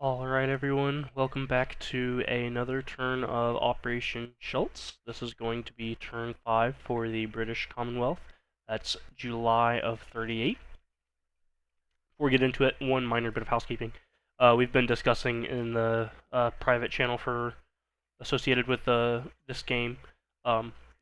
Alright everyone, welcome back to another turn of Operation Schultz. This is going to be turn 5 for the British Commonwealth. That's July of 38. Before we get into it, one minor bit of housekeeping. We've been discussing in the private channel associated with this game.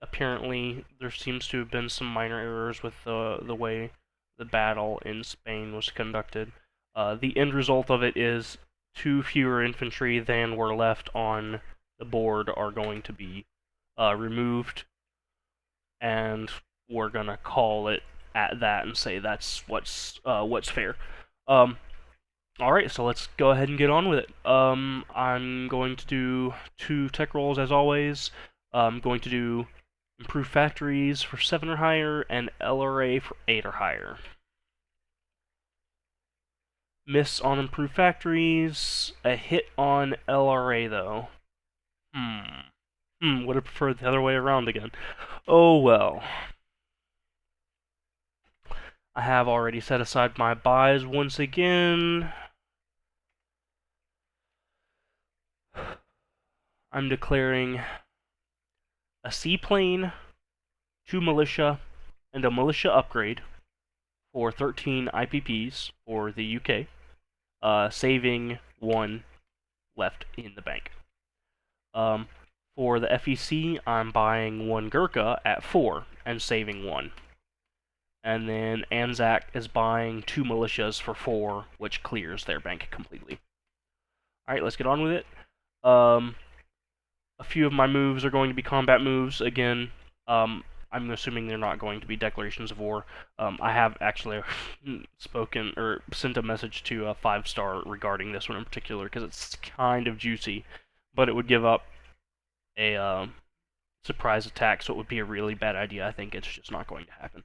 Apparently, there seems to have been some minor errors with the way the battle in Spain was conducted. The end result of it is two fewer infantry than were left on the board are going to be removed, and we're gonna call it at that and say that's what's fair. Alright, so let's go ahead and get on with it. I'm going to do 2 tech rolls as always. I'm going to do Improved Factories for 7 or higher, and LRA for 8 or higher. Miss on Improved Factories, a hit on LRA though. Would have preferred the other way around again. Oh well. I have already set aside my buys once again. I'm declaring a seaplane, 2 militia, and a militia upgrade for 13 IPPs for the UK, saving 1 left in the bank. For the FEC, I'm buying 1 Gurkha at 4 and saving 1. And then Anzac is buying 2 militias for 4, which clears their bank completely. Alright, let's get on with it. A few of my moves are going to be combat moves. Again, I'm assuming they're not going to be declarations of war. I have actually spoken or sent a message to a 5-star regarding this one in particular because it's kind of juicy, but it would give up a surprise attack, so it would be a really bad idea. I think it's just not going to happen.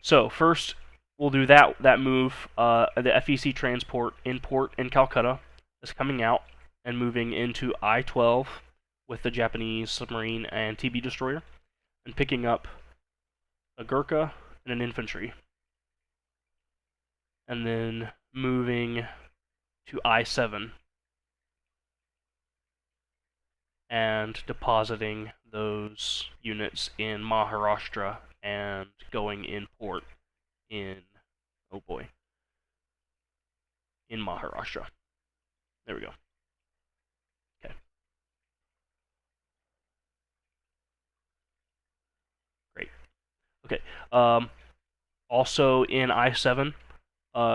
So first we'll do that move. The FEC transport in port in Calcutta is coming out and moving into I-12 with the Japanese submarine and TB destroyer, and picking up a Gurkha and an infantry. And then moving to I-7 and depositing those units in Maharashtra and going in port in, oh boy, in Maharashtra. There we go. Okay. Great. Okay. Also in I-7,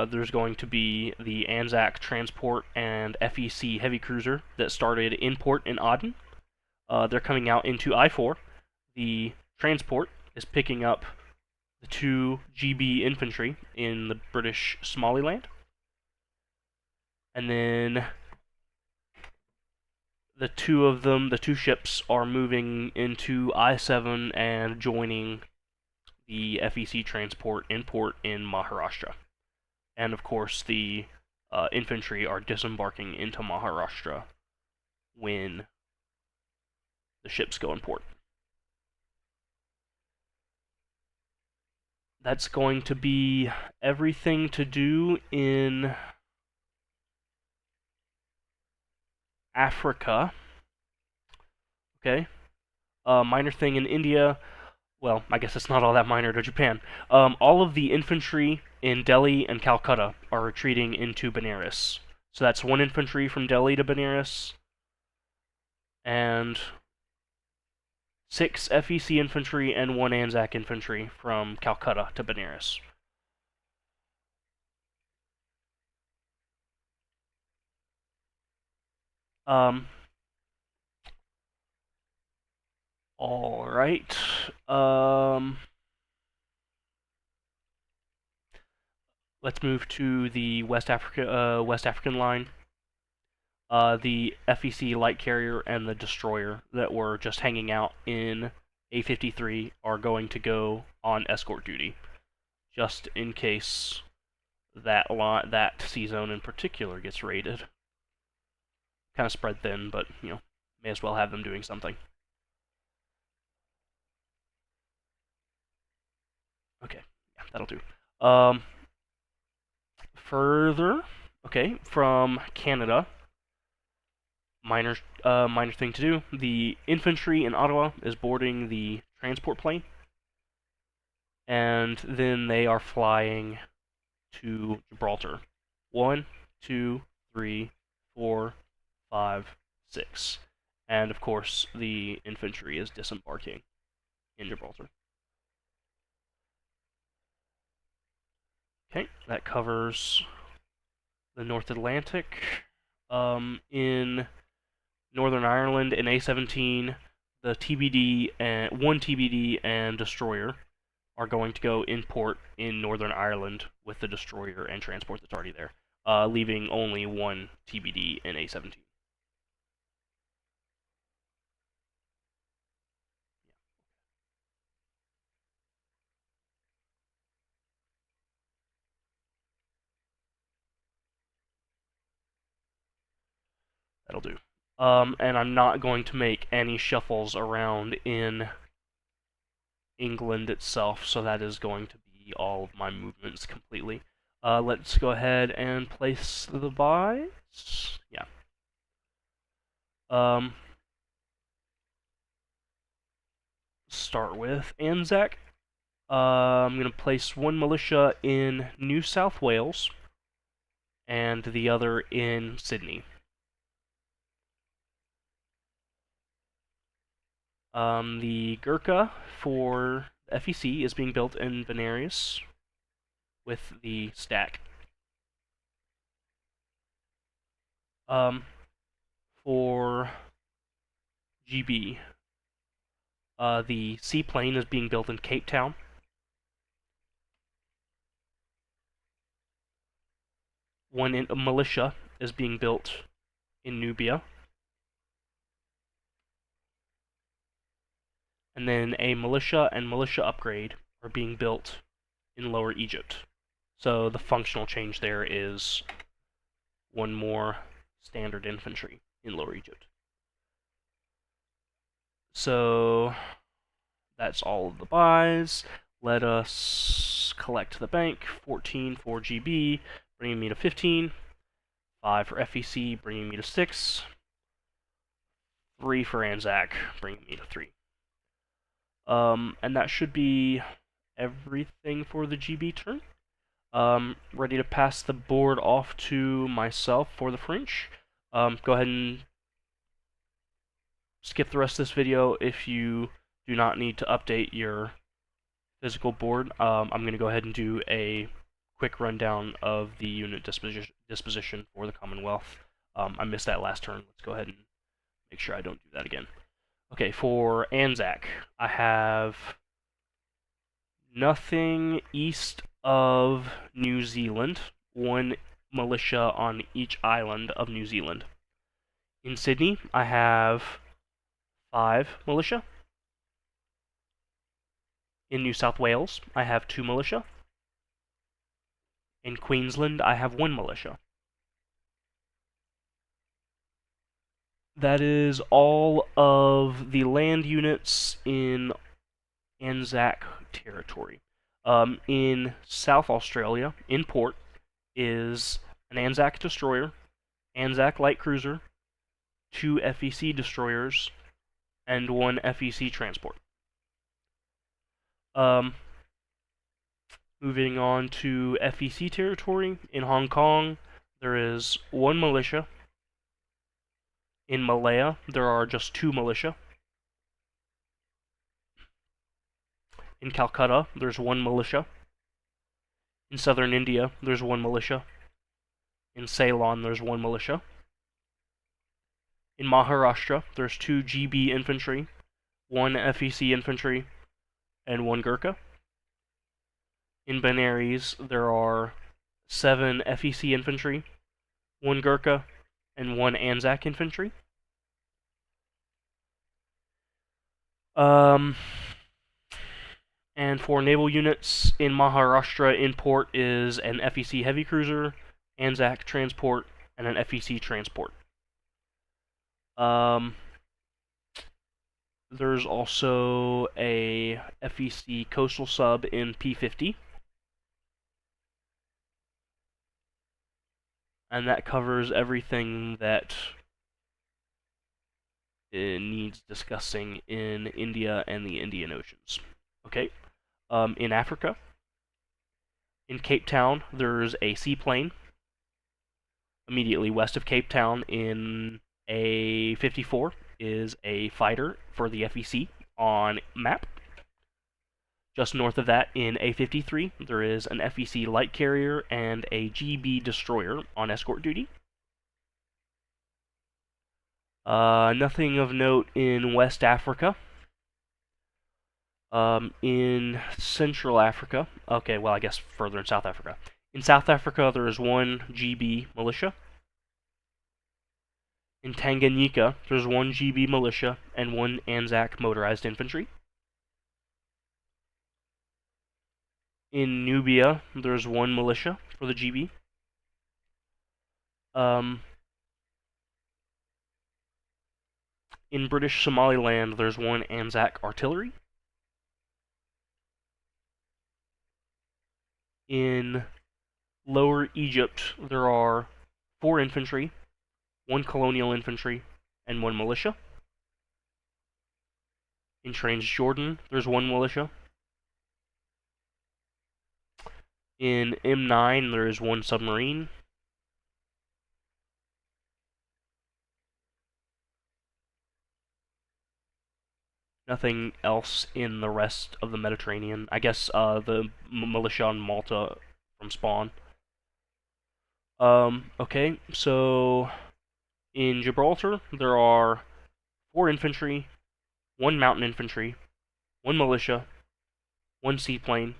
there's going to be the Anzac transport and FEC heavy cruiser that started in port in Aden. They're coming out into I-4. The transport is picking up the 2 GB infantry in the British Somaliland. And then the 2 ships are moving into I-7 and joining the FEC transport in port in Maharashtra. And of course, the infantry are disembarking into Maharashtra when the ships go in port. That's going to be everything to do in Africa. Okay. Minor thing in India. Well, I guess it's not all that minor to Japan. All of the infantry in Delhi and Calcutta are retreating into Benares. So that's 1 infantry from Delhi to Benares, and 6 FEC infantry and 1 Anzac infantry from Calcutta to Benares. Alright. Let's move to the West African line. The FEC light carrier and the destroyer that were just hanging out in A53 are going to go on escort duty, just in case that sea zone in particular gets raided. Kind of spread thin, but may as well have them doing something. Okay, yeah, that'll do. Further, Okay, from Canada, minor thing to do. The infantry in Ottawa is boarding the transport plane, and then they are flying to Gibraltar. 1, 2, 3, 4, 5, 6. And of course, the infantry is disembarking in Gibraltar. Okay, that covers the North Atlantic. In Northern Ireland, in A-17, the TBD and one TBD and destroyer are going to go in port in Northern Ireland with the destroyer and transport that's already there, leaving only one TBD in A-17. That'll do. And I'm not going to make any shuffles around in England itself, so that is going to be all of my movements completely. Let's go ahead and place the buys. Yeah. Um, start with Anzac. I'm going to place one militia in New South Wales and the other in Sydney. The Gurkha for FEC is being built in Benares with the stack. For GB, the seaplane is being built in Cape Town. A militia is being built in Nubia. And then a militia and militia upgrade are being built in Lower Egypt. So the functional change there is one more standard infantry in Lower Egypt. So that's all of the buys. Let us collect the bank. 14 for GB, bringing me to 15. 5 for FEC, bringing me to 6. 3 for Anzac, bringing me to 3. And that should be everything for the GB turn. Ready to pass the board off to myself for the French. Go ahead and skip the rest of this video if you do not need to update your physical board. I'm going to go ahead and do a quick rundown of the unit disposition for the Commonwealth. I missed that last turn. Let's go ahead and make sure I don't do that again. Okay, for Anzac, I have nothing east of New Zealand, one militia on each island of New Zealand. In Sydney, I have 5 militia. In New South Wales, I have 2 militia. In Queensland, I have 1 militia. That is all of the land units in Anzac territory. In South Australia, in port, is an Anzac destroyer, Anzac light cruiser, 2 FEC destroyers, and 1 FEC transport. Moving on to FEC territory, in Hong Kong, there is 1 militia. In Malaya, there are just 2 militia. In Calcutta, there's 1 militia. In southern India, there's 1 militia. In Ceylon, there's 1 militia. In Maharashtra, there's 2 GB infantry, 1 FEC infantry, and 1 Gurkha. In Benares, there are 7 FEC infantry, 1 Gurkha, and 1 Anzac infantry. And for naval units in Maharashtra, in port is an FEC heavy cruiser, Anzac transport, and an FEC transport. There's also a FEC coastal sub in P50. and that covers everything that it needs discussing in India and the Indian Oceans. Okay, in Africa, in Cape Town, there's a seaplane immediately west of Cape Town in A54 is a fighter for the FEC on map. Just north of that in A53, there is an FEC light carrier and a GB destroyer on escort duty. Nothing of note in West Africa. In Central Africa, okay, well, I guess further in South Africa. In South Africa, there is one GB militia. In Tanganyika, there's one GB militia and one Anzac motorized infantry. In Nubia, there's one militia for the GB. In British Somaliland, there's one Anzac artillery. In Lower Egypt, there are 4 infantry, 1 colonial infantry, and 1 militia. In Transjordan, there's 1 militia. In M9, there is 1 submarine. Nothing else in the rest of the Mediterranean. I guess the militia on Malta from Spawn. Okay, so in Gibraltar, there are 4 infantry, 1 mountain infantry, 1 militia, 1 seaplane,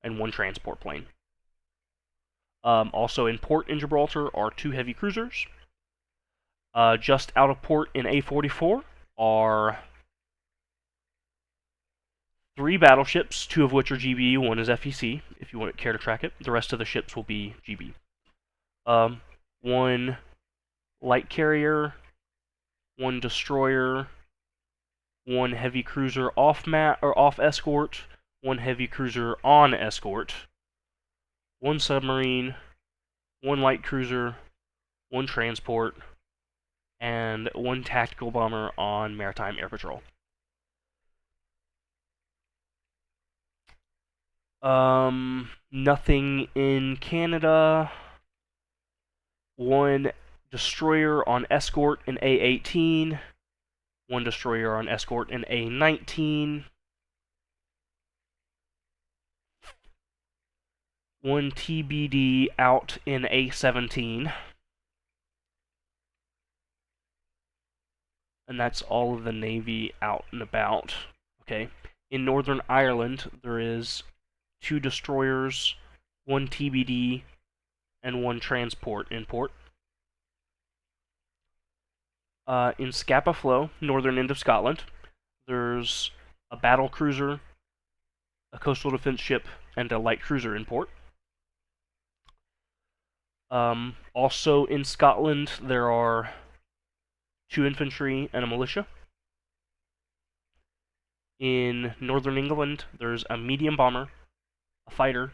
and 1 transport plane. Also in port in Gibraltar are 2 heavy cruisers. Just out of port in A44 are 3 battleships, 2 of which are GB, 1 is FEC, if you care to track it. The rest of the ships will be GB. 1 light carrier, 1 destroyer, 1 heavy cruiser off escort, 1 heavy cruiser on escort, 1 submarine, 1 light cruiser, 1 transport, and 1 tactical bomber on maritime air patrol. Nothing in Canada. 1 destroyer on escort in A18. 1 destroyer on escort in A19. 1 TBD out in A17. And that's all of the Navy out and about. Okay. In Northern Ireland, there is 2 destroyers, 1 TBD, and 1 transport in port. In Scapa Flow, northern end of Scotland, there's a battle cruiser, a coastal defense ship, and a light cruiser in port. Also in Scotland, there are 2 infantry and a militia. In northern England, there's a medium bomber, a fighter,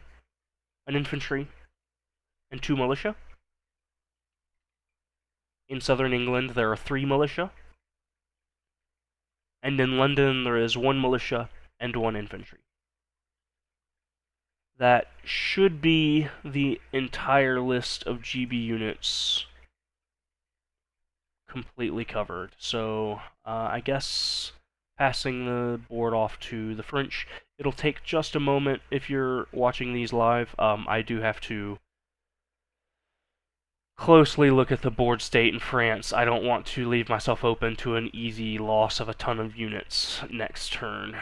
an infantry, and 2 militia. In southern England, there are 3 militia. And in London, there is 1 militia and 1 infantry. That should be the entire list of GB units completely covered. So I guess passing the board off to the French. It'll take just a moment if you're watching these live. I do have to closely look at the board state in France. I don't want to leave myself open to an easy loss of a ton of units next turn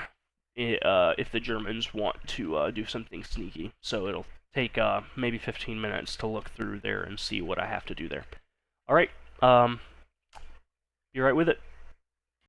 if the Germans want to do something sneaky. So it'll take maybe 15 minutes to look through there and see what I have to do there. Alright, be right with it.